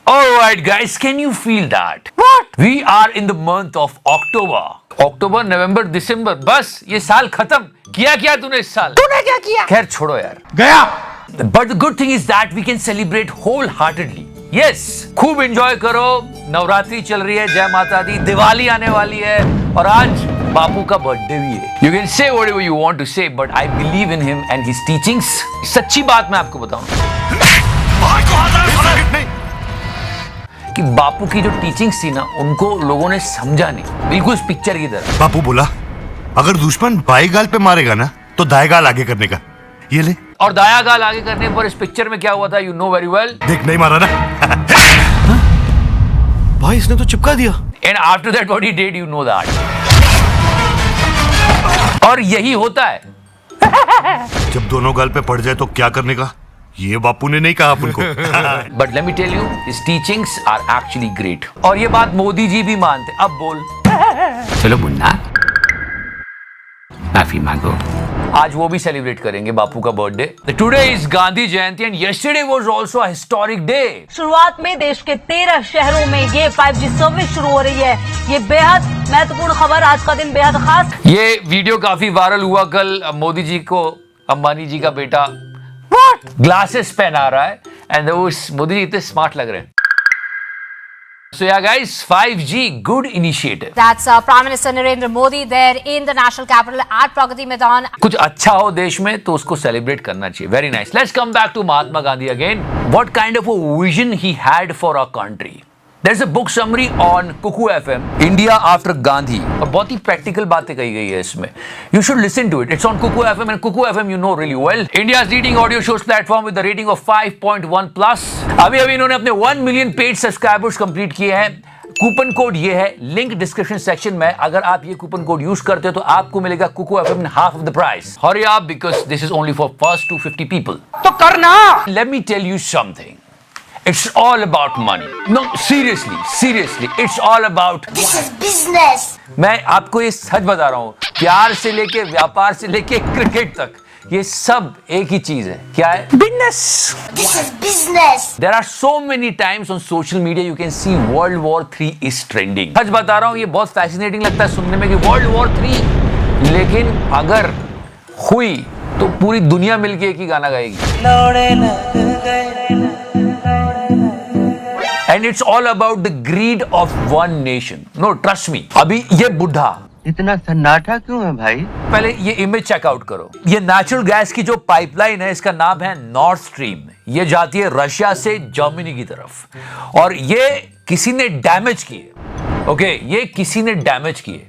Alright guys, can you feel that? What? We are in the month of October. October, November, December. बस ये साल खत्म. किया क्या तूने इस साल? तूने क्या किया? खैर छोड़ो यार. गया. But the good thing is that we can celebrate wholeheartedly. Yes, खूब enjoy करो. नवरात्रि चल रही है, जय माता दी. दिवाली आने वाली है और आज बापू का बर्थडे भी है. You can say whatever you want to say, but I believe in him and his teachings. सच्ची बात मैं आपको बताऊं कि बापू की जो टीचिंग्स थी ना, उनको लोगों ने समझा नहीं. बिल्कुल इस पिक्चर की तरह. बापू बोला, अगर दुश्मन बाएं गाल पे मारेगा ना, तो दाएं गाल आगे करने का. ये ले. और दाया गाल आगे करने पर इस पिक्चर में क्या हुआ था, यू नो वेरी वेल. देख, नहीं मारा ना. भाई इसने तो चिपका दिया. And after that what he did, you know that. और यही होता है. जब दोनों गाल पे पड़ जाए तो क्या करने का, ये बापू ने नहीं कहा अपन को. But let me tell you, his teachings are actually great. और ये बात मोदी जी भी मानते. अब बोल. चलो मुन्ना, माफी मांगो. आज वो भी सेलिब्रेट करेंगे बापू का birthday. Today is Gandhi Jayanti and yesterday was also a historic day. शुरुआत में देश के 13 शहरों में ये 5G सर्विस शुरू हो रही है. ये बेहद महत्वपूर्ण खबर. आज का दिन बेहद खास. ये वीडियो काफी वायरल हुआ कल. मोदी जी को अंबानी जी का बेटा ग्लासेस पहना रहा है एंड मोदी जी इतने स्मार्ट लग रहे हैं. So yeah guys, 5G, good initiative. That's Prime Minister Narendra Modi there in the national capital at Pragati Maidan. कुछ अच्छा हो देश में तो उसको सेलिब्रेट करना चाहिए. Very nice. Let's come back to Mahatma Gandhi again. What kind of a vision he had for our country. There's a book summary on Kuku FM, India after Gandhi. और बहुत ही प्रैक्टिकल बातें कही गई है इसमें. You should listen to it. It's on Kuku FM and Kuku FM you know really well. India's leading audio shows platform with a rating of 5.1 plus. अभी इन्होंने अपने 1 million paid subscribers complete किए हैं. कूपन कोड ये है, link description section में. अगर आप ये कूपन कोड यूज करते हो तो आपको मिलेगा Kuku FM in half of the price. Hurry up because this is only for first 250 people. तो करना. Let me tell you something. It's all about money. No, seriously, it's all about. This is business. मैं आपको ये सच बता रहा हूँ. प्यार से लेके व्यापार से लेके क्रिकेट तक, ये सब एक ही चीज है. क्या है? Business. This is business. There are so many times on social media you can see World War 3 is trending. सच बता रहा हूँ, ये बहुत फैसिनेटिंग लगता है सुनने में कि World War 3, लेकिन अगर हुई तो पूरी दुनिया मिलके एक ही गाना गाएगी. And it's all about the greed of one nation. No, trust me. अभी ये बुढ़ा. इतना सन्नाटा क्यों है भाई? पहले ये इमेज चेकआउट करो. ये नेचुरल गैस की जो पाइपलाइन है, इसका नाम है नॉर्थ स्ट्रीम. ये जाती है रशिया से जर्मनी की तरफ. और ये किसी ने डैमेज किए. ओके, ये किसी ने डैमेज किए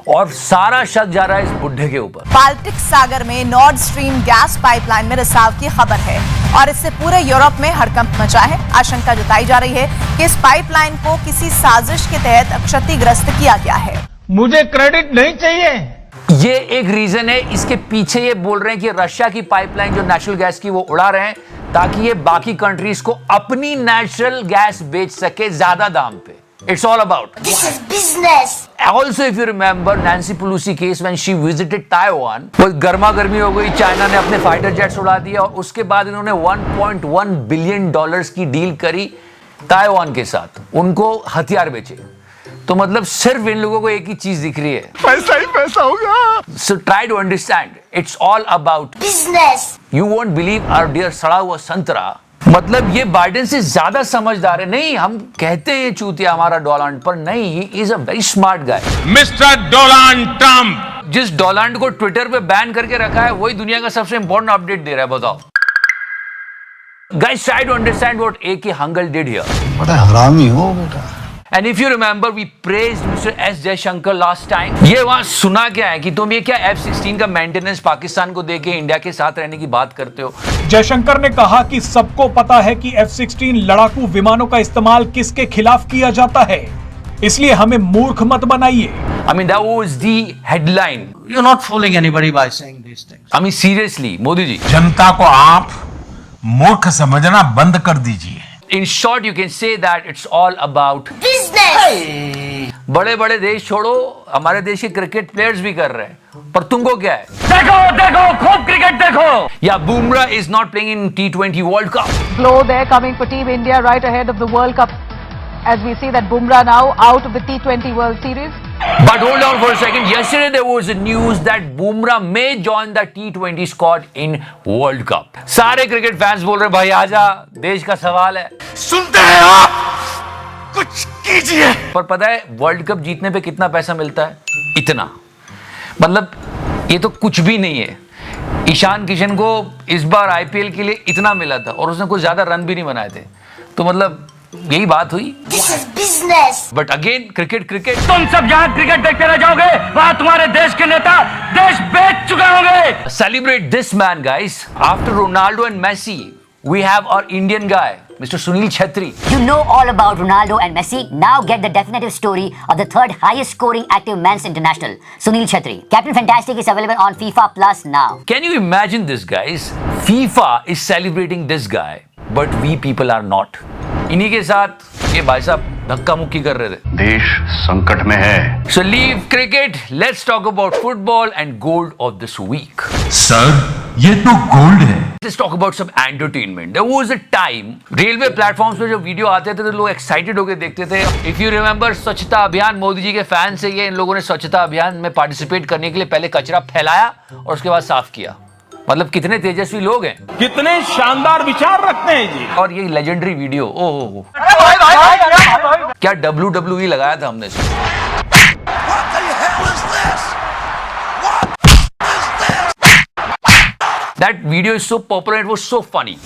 और सारा शक जा रहा है इस बुढ़े के ऊपर. बाल्टिक सागर में नॉर्थ स्ट्रीम गैस पाइपलाइन में रिसाव की खबर है और इससे पूरे यूरोप में हड़कंप मचा है. आशंका जताई जा रही है कि इस पाइपलाइन को किसी साजिश के तहत क्षतिग्रस्त किया गया है. मुझे क्रेडिट नहीं चाहिए. ये एक रीजन है. इसके पीछे ये बोल रहे हैं कि रशिया की पाइपलाइन जो नेचुरल गैस की वो उड़ा रहे हैं ताकि ये बाकी कंट्रीज को अपनी नेचुरल गैस बेच सके ज्यादा दाम पे. It's all about. This is business. Also, if you remember Nancy Pelosi case when she visited Taiwan, वो गर्मा गर्मी हो गई. चाइना ने अपने फाइटर जेट्स उड़ा दिए और उसके बाद इन्होंने 1.1 बिलियन डॉलर्स की डील करी ताइवान के साथ. उनको हथियार बेचे. तो मतलब सिर्फ इन लोगों को एक ही चीज दिख रही है, पैसा ही पैसा होगा. So try to understand. It's all about Business. You won't believe our dear सड़ा हुआ संतरा. मतलब ये बाइडेन से ज्यादा समझदार है. नहीं, हम कहते हैं चूतिया हमारा डोनाल्ड, पर नहीं, he is a very smart guy. Mister Donald Trump. जिस डोनाल्ड को ट्विटर पे बैन करके रखा है वही दुनिया का सबसे इंपॉर्टेंट अपडेट दे रहा है. बताओ. Guys, try to understand what A.K. Hangal did here. बड़ा हरामी हो बेटा. And if you remember, we praised Mr. S. Jaishankar last time. ये वहाँ सुना क्या है कि तुम ये क्या F-16 का मेंटेनेंस पाकिस्तान को देके इंडिया के साथ रहने की बात करते हो. जयशंकर ने कहा कि सबको पता है कि F-16 लड़ाकू विमानों का इस्तेमाल किसके खिलाफ किया जाता है, इसलिए हमें मूर्ख मत बनाइए. I mean, that was the headline. You're not fooling anybody by saying these things. I mean, seriously, Modi ji. जनता को आप मूर्ख समझना बंद कर दीजिए. In short, you can say that it's all about Business. बड़े बड़े देश छोड़ो, हमारे देश के क्रिकेट प्लेयर्स भी कर रहे हैं, पर तुमको क्या है? देखो खूब क्रिकेट देखो। या Bumrah is not playing in T20 world cup. Blow there coming for Team India right ahead of the World Cup as we see that Bumrah now out of the T20 World Series. But hold on for a second. Yesterday there was a news that Bumrah may join the T20 squad in World Cup. सारे cricket fans बोल रहे भाई आजा, देश का सवाल है. सुनते हैं आप, कुछ कीजिए. पर पता है वर्ल्ड कप जीतने पे कितना पैसा मिलता है? इतना. मतलब ये तो कुछ भी नहीं है. ईशान किशन को इस बार IPL के लिए इतना मिला था और उसने कुछ ज्यादा रन भी नहीं बनाए थे. तो मतलब यही बात हुई. This is business. But again cricket. तुम सब यहाँ क्रिकेट देखते रह जाओगे, वहाँ तुम्हारे देश के नेता देश बेच चुके होंगे. Celebrate this man, guys. After Ronaldo and Messi, we have our Indian guy, Mr. Sunil Chhetri. You know all about Ronaldo and Messi. Now get the definitive story of the third highest scoring active men's international, Sunil Chhetri. Captain Fantastic is available on FIFA Plus now. Can you imagine this, guys? FIFA is celebrating this guy, but we people are not. इन्हीं के साथ ये भाई साहब धक्का मुक्की कर रहे थे. देश संकट में है. So leave cricket. Let's talk about football and gold of this week. Sir ये तो गोल्ड है. Let's talk about some entertainment. There was a time railway platforms पे जो वीडियो आते थे तो लोग एक्साइटेड होकर देखते थे. If you remember स्वच्छता अभियान, मोदी जी के फैन से ये इन लोगों ने स्वच्छता अभियान में पार्टिसिपेट करने के लिए पहले कचरा फैलाया और उसके बाद साफ किया. मतलब कितने तेजस्वी लोग हैं, कितने शानदार विचार रखते हैं जी. और ये लेजेंडरी वीडियो, ओहो क्या WWE लगाया था हमने इसमें. That video is so popular, it was so funny.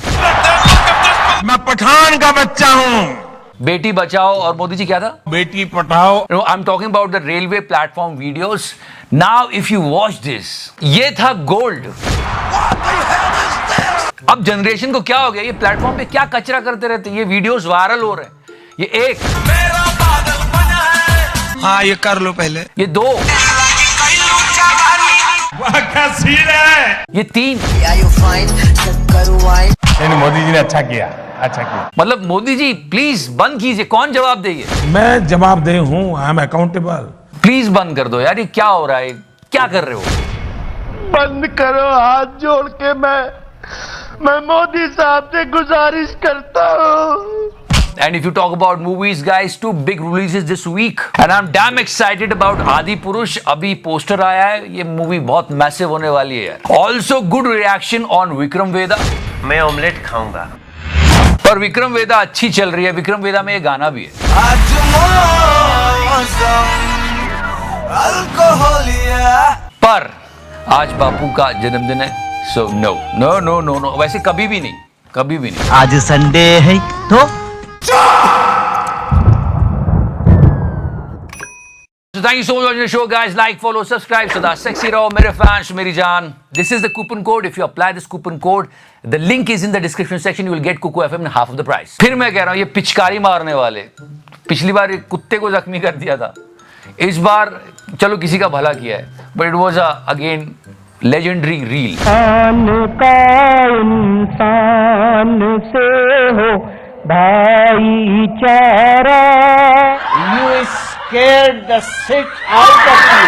मैं पठान का बच्चा हूँ. बेटी बचाओ और मोदी जी क्या था? Beti Padhao. No, I'm talking about the railway platform videos. Now, if you watch this, ये था गोल्ड. अब जनरेशन को क्या हो गया? ये प्लेटफॉर्म पे क्या कचरा करते रहते हैं. ये वीडियोस वायरल हो रहे हैं. ये एक, हाँ ये कर लो पहले. ये दो, क्या सीन है. ये तीन. मोदी जी ने अच्छा किया. मतलब मोदी जी प्लीज बंद कीजिए. कौन जवाब देगी? मैं जवाबदेह हूँ. I am accountable. प्लीज बंद कर दो यार. ये क्या हो रहा है? क्या कर रहे हो? बंद करो, हाथ जोड़ के मैं मोदी साहब से गुजारिश करता हूँ. And if you talk about movies, guys, 2 big releases this week, and I'm damn excited about Adi Purush. अभी पोस्टर आया है. ये मूवी बहुत मैसिव होने वाली है यार. Also good reaction on Vikram Vedha. मैं ऑमलेट खाऊंगा. पर विक्रम वेदा अच्छी चल रही है. विक्रम वेदा में ये गाना भी है. पर आज बापू का जन्मदिन है. So no. वैसे कभी भी नहीं. आज संडे है तो So thank you so much for watching the show, guys. Like, follow, subscribe. So that's sexy raw, mere fans, meri jaan. This is the coupon code. If you apply this coupon code, the link is in the description section. You will get Kuku FM half of the price. फिर मैं कह रहा हूँ ये पिचकारी मारने वाले. पिछली बार एक कुत्ते को जख्मी कर दिया था. इस बार चलो किसी का भला किया है. But it was again legendary reel. इंसान से हो भाईचारा. you scared the shit out of me.